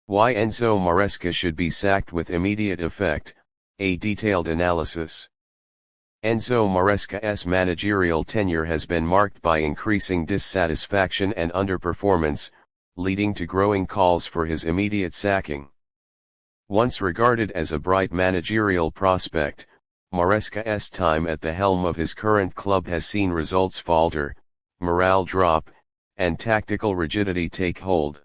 Why Enzo Maresca should be sacked with immediate effect, a detailed analysis. Enzo Maresca's managerial tenure has been marked by increasing dissatisfaction and underperformance, leading to growing calls for his immediate sacking. Once regarded as a bright managerial prospect, Maresca's time at the helm of his current club has seen results falter, morale drop, and tactical rigidity take hold.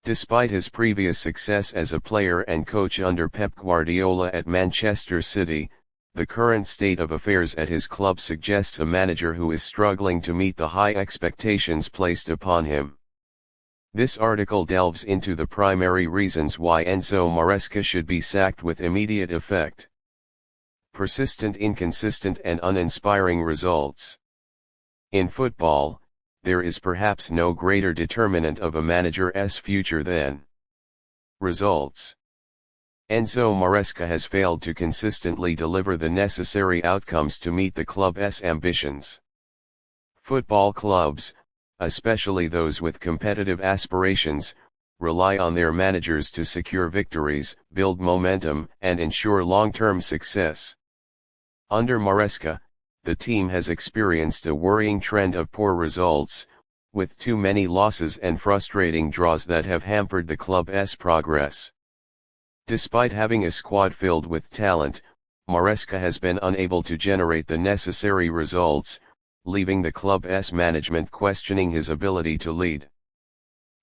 Despite his previous success as a player and coach under Pep Guardiola at Manchester City, the current state of affairs at his club suggests a manager who is struggling to meet the high expectations placed upon him. This article delves into the primary reasons why Enzo Maresca should be sacked with immediate effect. Persistent, inconsistent and uninspiring results. In football, there is perhaps no greater determinant of a manager's future than results. Enzo Maresca has failed to consistently deliver the necessary outcomes to meet the club's ambitions. Football clubs, especially those with competitive aspirations, rely on their managers to secure victories, build momentum, and ensure long-term success. Under Maresca, the team has experienced a worrying trend of poor results, with too many losses and frustrating draws that have hampered the club's progress. Despite having a squad filled with talent, Maresca has been unable to generate the necessary results, leaving the club's management questioning his ability to lead.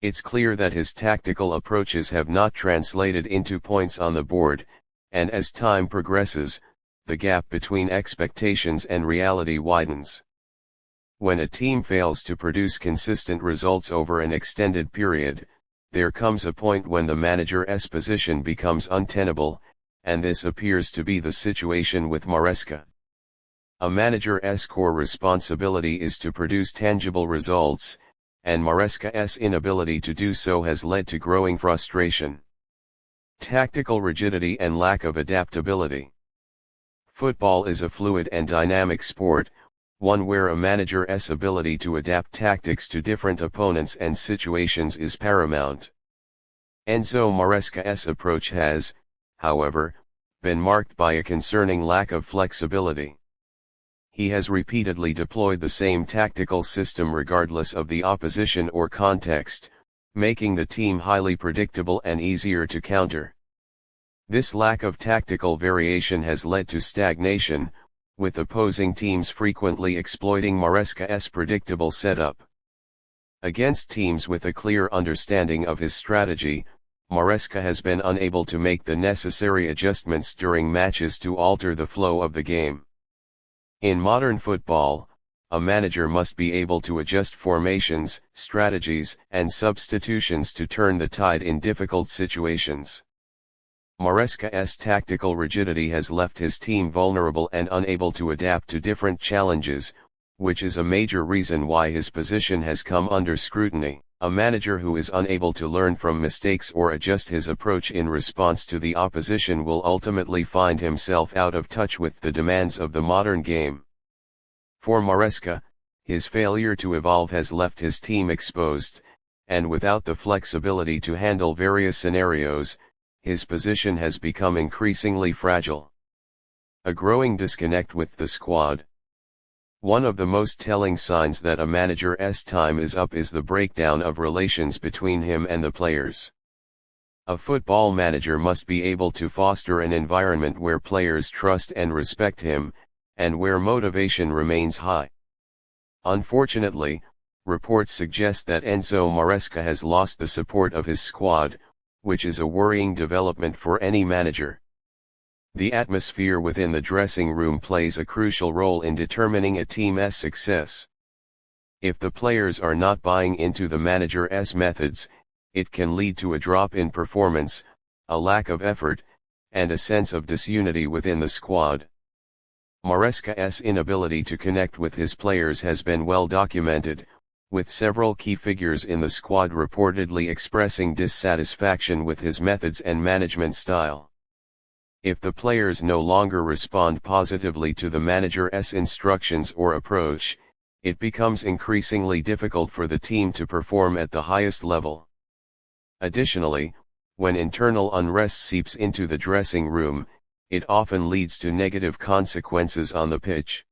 It's clear that his tactical approaches have not translated into points on the board, and as time progresses, the gap between expectations and reality widens. When a team fails to produce consistent results over an extended period, there comes a point when the manager's position becomes untenable, and this appears to be the situation with Maresca. A manager's core responsibility is to produce tangible results, and Maresca's inability to do so has led to growing frustration. Tactical rigidity and lack of adaptability. Football is a fluid and dynamic sport, one where a manager's ability to adapt tactics to different opponents and situations is paramount. Enzo Maresca's approach has, however, been marked by a concerning lack of flexibility. He has repeatedly deployed the same tactical system regardless of the opposition or context, making the team highly predictable and easier to counter. This lack of tactical variation has led to stagnation, with opposing teams frequently exploiting Maresca's predictable setup. Against teams with a clear understanding of his strategy, Maresca has been unable to make the necessary adjustments during matches to alter the flow of the game. In modern football, a manager must be able to adjust formations, strategies, and substitutions to turn the tide in difficult situations. Maresca's tactical rigidity has left his team vulnerable and unable to adapt to different challenges, which is a major reason why his position has come under scrutiny. A manager who is unable to learn from mistakes or adjust his approach in response to the opposition will ultimately find himself out of touch with the demands of the modern game. For Maresca, his failure to evolve has left his team exposed, and without the flexibility to handle various scenarios, his position has become increasingly fragile. A growing disconnect with the squad. One of the most telling signs that a manager's time is up is the breakdown of relations between him and the players. A football manager must be able to foster an environment where players trust and respect him, and where motivation remains high. Unfortunately, reports suggest that Enzo Maresca has lost the support of his squad, which is a worrying development for any manager. The atmosphere within the dressing room plays a crucial role in determining a team's success. If the players are not buying into the manager's methods, it can lead to a drop in performance, a lack of effort, and a sense of disunity within the squad. Maresca's inability to connect with his players has been well documented, with several key figures in the squad reportedly expressing dissatisfaction with his methods and management style. If the players no longer respond positively to the manager's instructions or approach, it becomes increasingly difficult for the team to perform at the highest level. Additionally, When internal unrest seeps into the dressing room, it often leads to negative consequences on the pitch.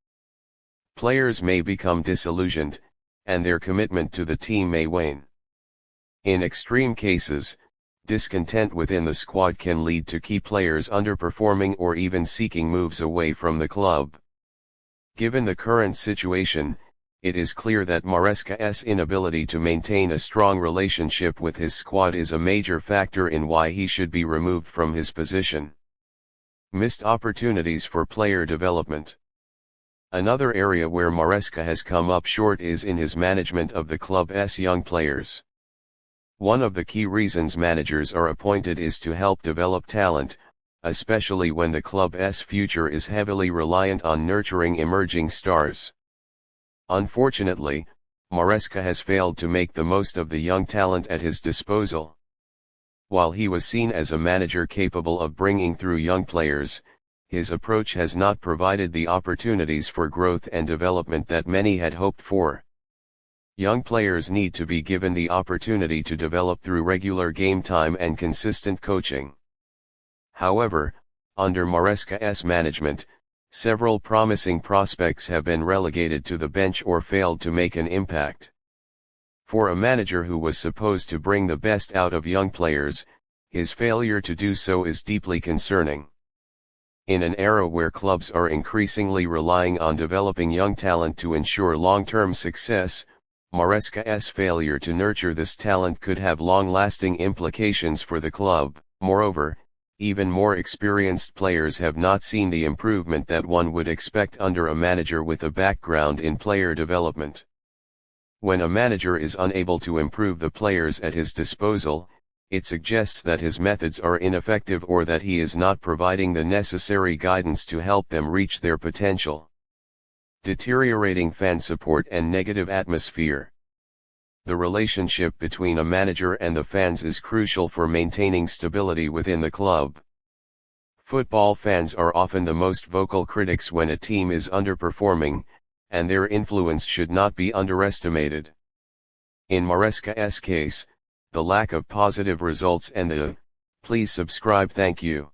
Players may become disillusioned, and their commitment to the team may wane. In extreme cases, discontent within the squad can lead to key players underperforming or even seeking moves away from the club. Given the current situation, it is clear that Maresca's inability to maintain a strong relationship with his squad is a major factor in why he should be removed from his position. Missed opportunities for player development. Another area where Maresca has come up short is in his management of the club's young players. One of the key reasons managers are appointed is to help develop talent, especially when the club's future is heavily reliant on nurturing emerging stars. Unfortunately, Maresca has failed to make the most of the young talent at his disposal. While he was seen as a manager capable of bringing through young players, his approach has not provided the opportunities for growth and development that many had hoped for. Young players need to be given the opportunity to develop through regular game time and consistent coaching. However, under Maresca's management, several promising prospects have been relegated to the bench or failed to make an impact. For a manager who was supposed to bring the best out of young players, his failure to do so is deeply concerning. In an era where clubs are increasingly relying on developing young talent to ensure long-term success, Maresca's failure to nurture this talent could have long-lasting implications for the club. Moreover, even more experienced players have not seen the improvement that one would expect under a manager with a background in player development. When a manager is unable to improve the players at his disposal, it suggests that his methods are ineffective or that he is not providing the necessary guidance to help them reach their potential. Deteriorating fan support and negative atmosphere. The relationship between a manager and the fans is crucial for maintaining stability within the club. Football fans are often the most vocal critics when a team is underperforming, and their influence should not be underestimated. In Maresca's case, the lack of positive results and the "please subscribe, thank you"